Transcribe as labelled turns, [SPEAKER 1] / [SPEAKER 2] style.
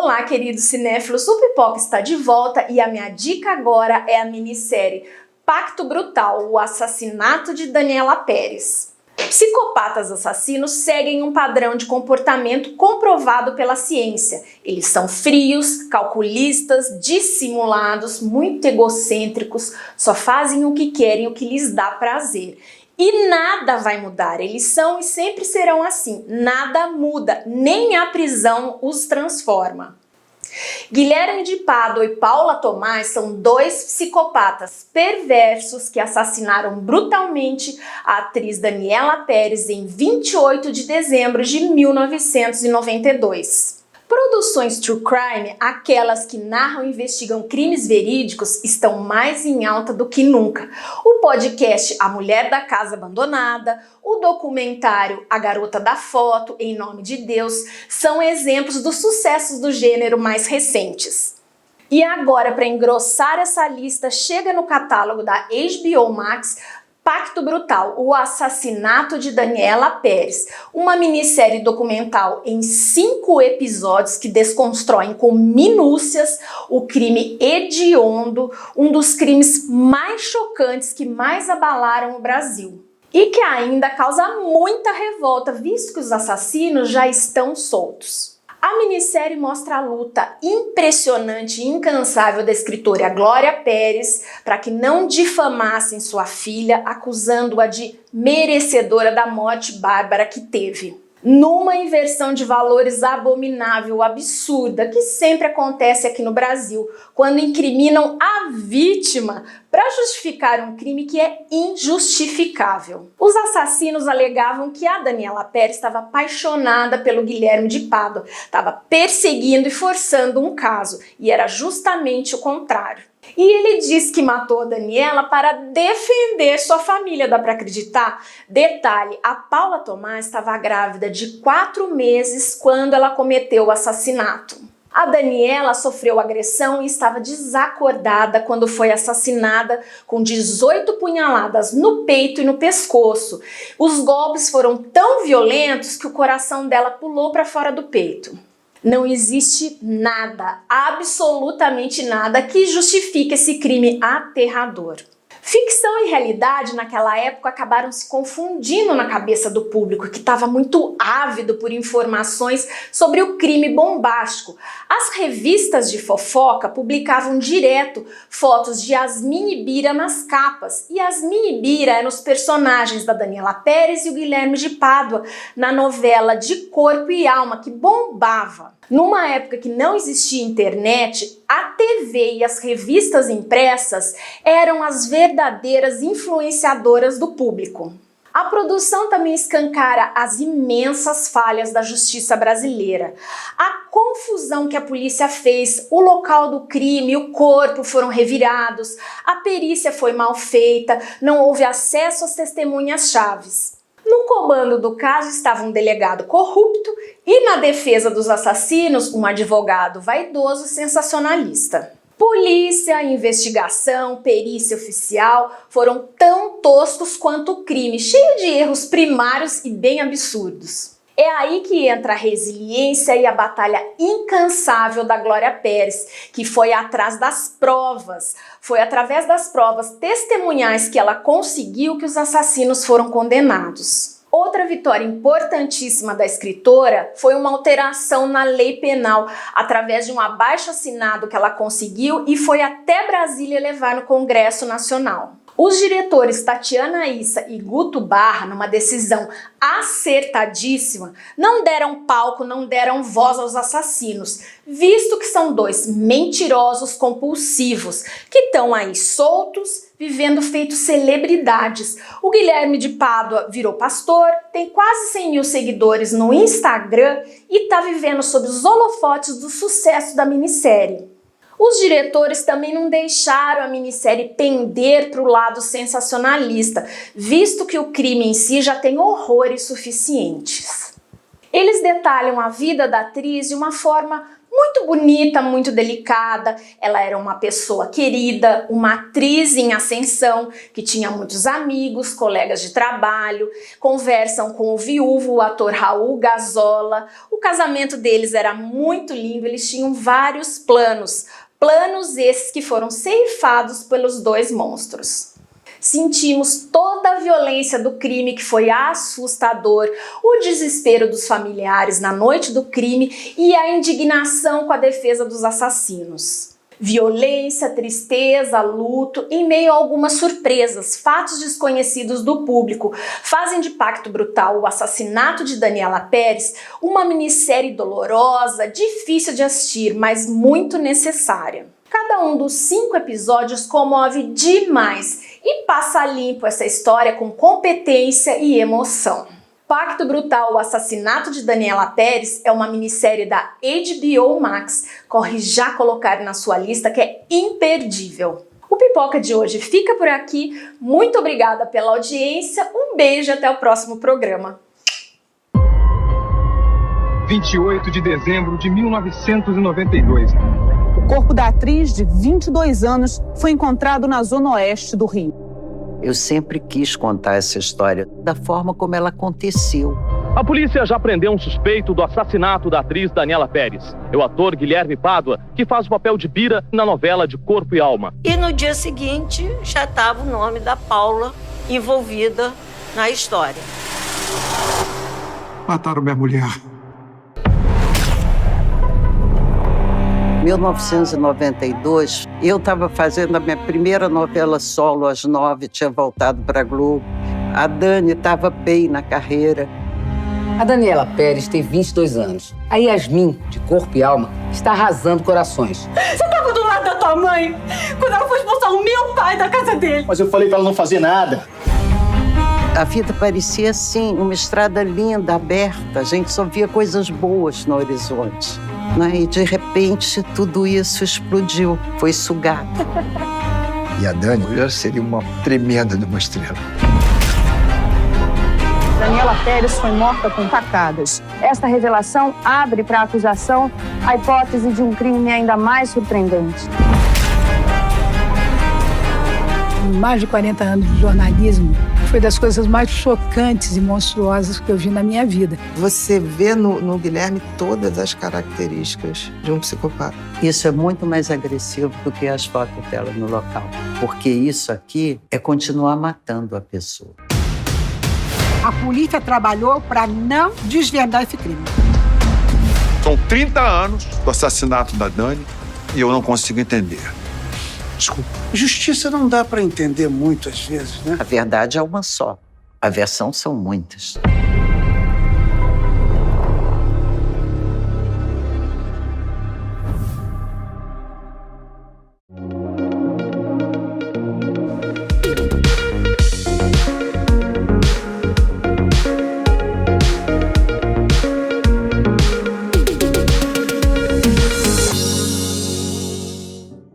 [SPEAKER 1] Olá, queridos cinéfilos, o Pipoca está de volta e a minha dica agora é a minissérie Pacto Brutal, o assassinato de Daniela Pérez. Psicopatas assassinos seguem um padrão de comportamento comprovado pela ciência. Eles são frios, calculistas, dissimulados, muito egocêntricos, só fazem o que querem, o que lhes dá prazer. E nada vai mudar, eles são e sempre serão assim, nada muda, nem a prisão os transforma. Guilherme de Pádua e Paula Tomás são dois psicopatas perversos que assassinaram brutalmente a atriz Daniela Pérez em 28 de dezembro de 1992. Produções true crime, aquelas que narram e investigam crimes verídicos, estão mais em alta do que nunca. O podcast A Mulher da Casa Abandonada, o documentário A Garota da Foto, Em Nome de Deus, são exemplos dos sucessos do gênero mais recentes. E agora, para engrossar essa lista, chega no catálogo da HBO Max Pacto Brutal, o assassinato de Daniela Pérez, uma minissérie documental em 5 episódios que desconstroem com minúcias o crime hediondo, um dos crimes mais chocantes que mais abalaram o Brasil. E que ainda causa muita revolta, visto que os assassinos já estão soltos. A minissérie mostra a luta impressionante e incansável da escritora Glória Pérez para que não difamassem sua filha, acusando-a de merecedora da morte bárbara que teve. Numa inversão de valores abominável, absurda, que sempre acontece aqui no Brasil, quando incriminam a vítima para justificar um crime que é injustificável. Os assassinos alegavam que a Daniela Pérez estava apaixonada pelo Guilherme de Pádua, estava perseguindo e forçando um caso, e era justamente o contrário. E ele diz que matou a Daniela para defender sua família, dá para acreditar? Detalhe, a Paula Tomás estava grávida de 4 meses quando ela cometeu o assassinato. A Daniela sofreu agressão e estava desacordada quando foi assassinada com 18 punhaladas no peito e no pescoço. Os golpes foram tão violentos que o coração dela pulou para fora do peito. Não existe nada, absolutamente nada, que justifique esse crime aterrador. Ficção e realidade naquela época acabaram se confundindo na cabeça do público, que estava muito ávido por informações sobre o crime bombástico. As revistas de fofoca publicavam direto fotos de Yasmine e Bira nas capas, e Yasmine e Bira eram os personagens da Daniela Pérez e o Guilherme de Pádua na novela De Corpo e Alma, que bombava. Numa época que não existia internet, a TV e as revistas impressas eram as verdadeiras influenciadoras do público. A produção também escancara as imensas falhas da justiça brasileira. A confusão que a polícia fez, o local do crime e o corpo foram revirados, a perícia foi mal feita, não houve acesso às testemunhas-chaves. No comando do caso estava um delegado corrupto e na defesa dos assassinos um advogado vaidoso e sensacionalista. Polícia, investigação, perícia oficial foram tão toscos quanto o crime, cheio de erros primários e bem absurdos. É aí que entra a resiliência e a batalha incansável da Glória Pérez, que foi atrás das provas. Foi através das provas testemunhais que ela conseguiu que os assassinos foram condenados. Outra vitória importantíssima da escritora foi uma alteração na lei penal, através de um abaixo-assinado que ela conseguiu e foi até Brasília levar no Congresso Nacional. Os diretores Tatiana Issa e Guto Barra, numa decisão acertadíssima, não deram palco, não deram voz aos assassinos, visto que são dois mentirosos compulsivos, que estão aí soltos, vivendo feitos celebridades. O Guilherme de Pádua virou pastor, tem quase 100 mil seguidores no Instagram e está vivendo sob os holofotes do sucesso da minissérie. Os diretores também não deixaram a minissérie pender para o lado sensacionalista, visto que o crime em si já tem horrores suficientes. Eles detalham a vida da atriz de uma forma Muito bonita, muito delicada, ela era uma pessoa querida, uma atriz em ascensão, que tinha muitos amigos, colegas de trabalho, conversam com o viúvo, o ator Raul Gazola. O casamento deles era muito lindo, eles tinham vários planos esses que foram ceifados pelos dois monstros. Sentimos toda a violência do crime, que foi assustador, o desespero dos familiares na noite do crime e a indignação com a defesa dos assassinos. Violência, tristeza, luto, em meio a algumas surpresas, fatos desconhecidos do público, fazem de Pacto Brutal, o assassinato de Daniela Pérez, uma minissérie dolorosa, difícil de assistir, mas muito necessária. Cada um dos 5 episódios comove demais e passa limpo essa história com competência e emoção. Pacto Brutal, o assassinato de Daniela Pérez é uma minissérie da HBO Max. Corre já colocar na sua lista, que é imperdível. O Pipoca de hoje fica por aqui. Muito obrigada pela audiência. Um beijo e até o próximo programa.
[SPEAKER 2] 28 de dezembro de 1992.
[SPEAKER 3] O corpo da atriz, de 22 anos, foi encontrado na zona oeste do Rio.
[SPEAKER 4] Eu sempre quis contar essa história da forma como ela aconteceu.
[SPEAKER 5] A polícia já prendeu um suspeito do assassinato da atriz Daniela Pérez. É o ator Guilherme Pádua, que faz o papel de Bira na novela de Corpo e Alma.
[SPEAKER 6] E no dia seguinte, já estava o nome da Paula envolvida na história.
[SPEAKER 2] Mataram minha mulher.
[SPEAKER 4] 1992, eu estava fazendo a minha primeira novela solo às 9, tinha voltado para a Globo. A Dani estava bem na carreira.
[SPEAKER 7] A Daniela Pérez tem 22 anos. A Yasmin, de Corpo e Alma, está arrasando corações.
[SPEAKER 8] Você estava do lado da tua mãe quando ela foi expulsar o meu pai da casa dele.
[SPEAKER 9] Mas eu falei para ela não fazer nada.
[SPEAKER 4] A vida parecia assim, uma estrada linda, aberta. A gente só via coisas boas no horizonte. E de repente tudo isso explodiu, foi sugado.
[SPEAKER 10] E a Dani já seria uma tremenda de uma estrela.
[SPEAKER 3] Daniela Pérez foi morta com facadas. Esta revelação abre para a acusação a hipótese de um crime ainda mais surpreendente.
[SPEAKER 11] Mais de 40 anos de jornalismo, foi das coisas mais chocantes e monstruosas que eu vi na minha vida.
[SPEAKER 12] Você vê no Guilherme todas as características de um psicopata.
[SPEAKER 4] Isso é muito mais agressivo do que as fotos dela no local. Porque isso aqui é continuar matando a pessoa.
[SPEAKER 11] A polícia trabalhou para não desvendar esse crime.
[SPEAKER 10] São 30 anos do assassinato da Dani e eu não consigo entender.
[SPEAKER 12] Desculpa. Justiça não dá para entender muito às vezes, né?
[SPEAKER 4] A verdade é uma só. A versão são muitas.